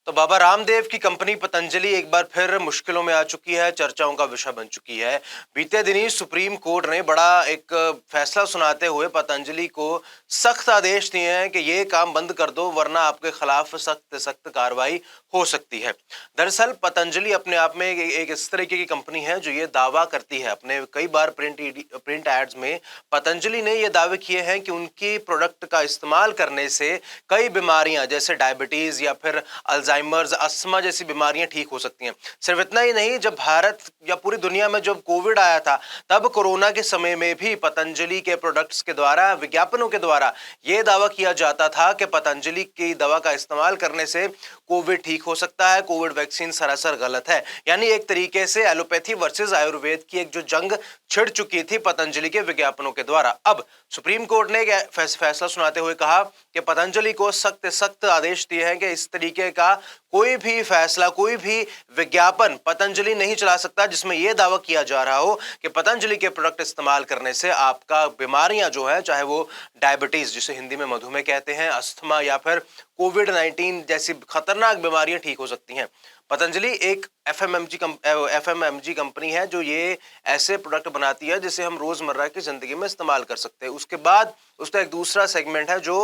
तो बाबा रामदेव की कंपनी पतंजलि एक बार फिर मुश्किलों में आ चुकी है, चर्चाओं का विषय बन चुकी है। बीते दिनी सुप्रीम कोर्ट ने बड़ा एक फैसला सुनाते हुए पतंजलि को सख्त आदेश दिए हैं कि ये काम बंद कर दो, वरना आपके खिलाफ सख्त सख्त कार्रवाई हो सकती है। दरअसल पतंजलि अपने आप में एक इस तरीके की कंपनी है जो ये दावा करती है, अपने कई बार प्रिंट एड्स में पतंजलि ने ये दावे किए हैं कि उनकी प्रोडक्ट का इस्तेमाल करने से कई बीमारियां जैसे डायबिटीज या फिर अल्जाइमर्स, अस्थमा जैसी बीमारियां ठीक हो सकती हैं। सिर्फ इतना ही नहीं, जब भारत या पूरी दुनिया में जब कोविड आया था, तब कोरोना के समय में भी पतंजलि के प्रोडक्ट्स के द्वारा, विज्ञापनों के द्वारा यह दावा किया जाता था कि पतंजलि की दवा का इस्तेमाल करने से कोविड ठीक हो सकता है, कोविड वैक्सीन सरासर गलत है। यानी एक तरीके से एलोपैथी वर्सेस आयुर्वेद की एक जो जंग छिड़ चुकी थी पतंजलि के विज्ञापनों के द्वारा। अब सुप्रीम कोर्ट ने एक फैसला सुनाते हुए कहा कि पतंजलि को सख्त सख्त आदेश दिए हैं कि इस तरीके का कोई भी फैसला, कोई भी विज्ञापन पतंजलि नहीं चला सकता जिसमें यह दावा किया जा रहा हो कि पतंजलि के प्रोडक्ट इस्तेमाल करने से आपका बीमारियां जो है, चाहे वो डायबिटीज जिसे हिंदी में मधुमेह कहते हैं, अस्थमा या फिर कोविड-19 जैसी खतरनाक बीमारियां ठीक हो सकती हैं। पतंजलि एक एफएमएमजी कंपनी है जो ये ऐसे प्रोडक्ट बनाती है जिसे हम रोजमर्रा की जिंदगी में इस्तेमाल कर सकते हैं। उसके बाद उसका एक दूसरा सेगमेंट है जो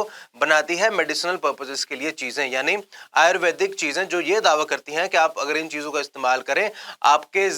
बनाती है मेडिसिनल पर्पसेस के लिए चीजें, यानी आयुर्वेदिक चीजें, जो ये दावा करती हैं कि आप अगर इन चीजों का इस्तेमाल करें, आपके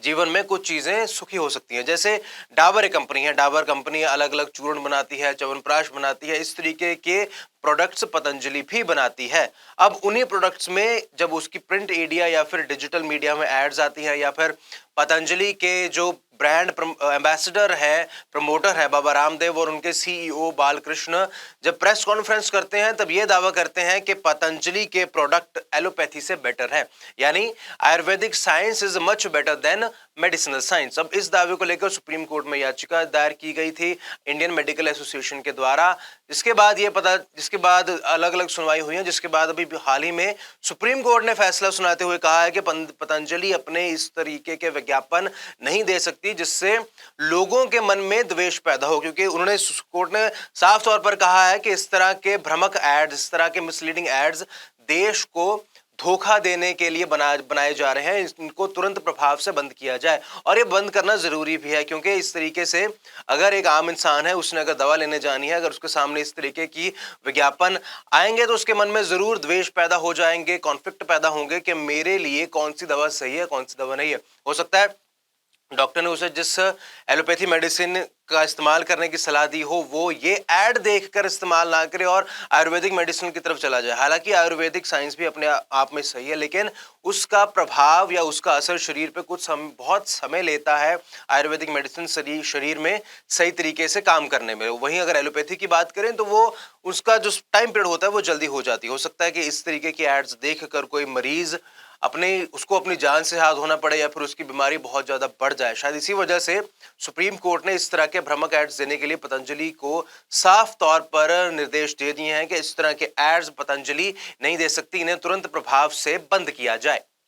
जीवन में कुछ चीजें सुखी हो सकती हैं। जैसे डाबर एक कंपनी है, डाबर कंपनी अलग अलग चूर्ण बनाती है, च्यवनप्राश बनाती है, इस तरीके के प्रोडक्ट्स पतंजलि भी बनाती है। अब उन्हीं प्रोडक्ट्स में जब उसकी प्रिंट मीडिया या फिर डिजिटल मीडिया में एड्स आती है, या फिर पतंजलि के जो ब्रांड एम्बेसडर है, प्रमोटर है बाबा रामदेव, और उनके सीईओ बालकृष्ण जब प्रेस कॉन्फ्रेंस करते हैं तब ये दावा करते हैं कि पतंजलि के प्रोडक्ट एलोपैथी से बेटर है, यानी Ayurvedic science is much better than medicinal science. अब इस दावे को लेकर सुप्रीम कोर्ट में याचिका दायर की गई थी इंडियन मेडिकल एसोसिएशन के द्वारा। जिसके बाद अलग अलग सुनवाई हुई है, जिसके बाद अभी हाल ही में सुप्रीम कोर्ट ने फैसला सुनाते हुए कहा है कि पतंजलि अपने इस तरीके के विज्ञापन नहीं दे सकती जिससे लोगों के मन में द्वेष पैदा हो, क्योंकि कोर्ट ने साफ तौर पर कहा है कि इस तरह के भ्रामक एड्स, इस तरह के मिसलीडिंग एड्स देश को धोखा देने के लिए बनाए जा रहे हैं। इनको तुरंत प्रभाव से बंद किया जाए, और ये बंद करना जरूरी भी है, क्योंकि इस तरीके से अगर एक आम इंसान है, उसने अगर दवा लेने जानी है, अगर उसके सामने इस तरीके की विज्ञापन आएंगे तो उसके मन में जरूर द्वेष पैदा हो जाएंगे, कॉन्फ्लिक्ट पैदा होंगे कि मेरे लिए कौन सी दवा सही है, कौन सी दवा नहीं है। हो सकता है डॉक्टर ने उसे जिस एलोपैथी मेडिसिन का इस्तेमाल करने की सलाह दी हो, वो ये ऐड देखकर इस्तेमाल ना करे और आयुर्वेदिक मेडिसिन की तरफ चला जाए। हालांकि आयुर्वेदिक साइंस भी अपने आप में सही है, लेकिन उसका प्रभाव या उसका असर शरीर पे बहुत समय लेता है आयुर्वेदिक मेडिसिन शरीर में सही तरीके से काम करने में। वहीं अगर एलोपैथी की बात करें तो वो उसका जो टाइम पीरियड होता है वो जल्दी हो जाती है। हो सकता है कि इस तरीके की एड्स देख कर कोई मरीज उसको अपनी जान से हाथ धोना पड़े, या फिर उसकी बीमारी बहुत ज्यादा बढ़ जाए। शायद इसी वजह से सुप्रीम कोर्ट ने इस तरह के भ्रामक एड्स देने के लिए पतंजलि को साफ तौर पर निर्देश दे दिए हैं कि इस तरह के एड्स पतंजलि नहीं दे सकती, इन्हें तुरंत प्रभाव से बंद किया जाए।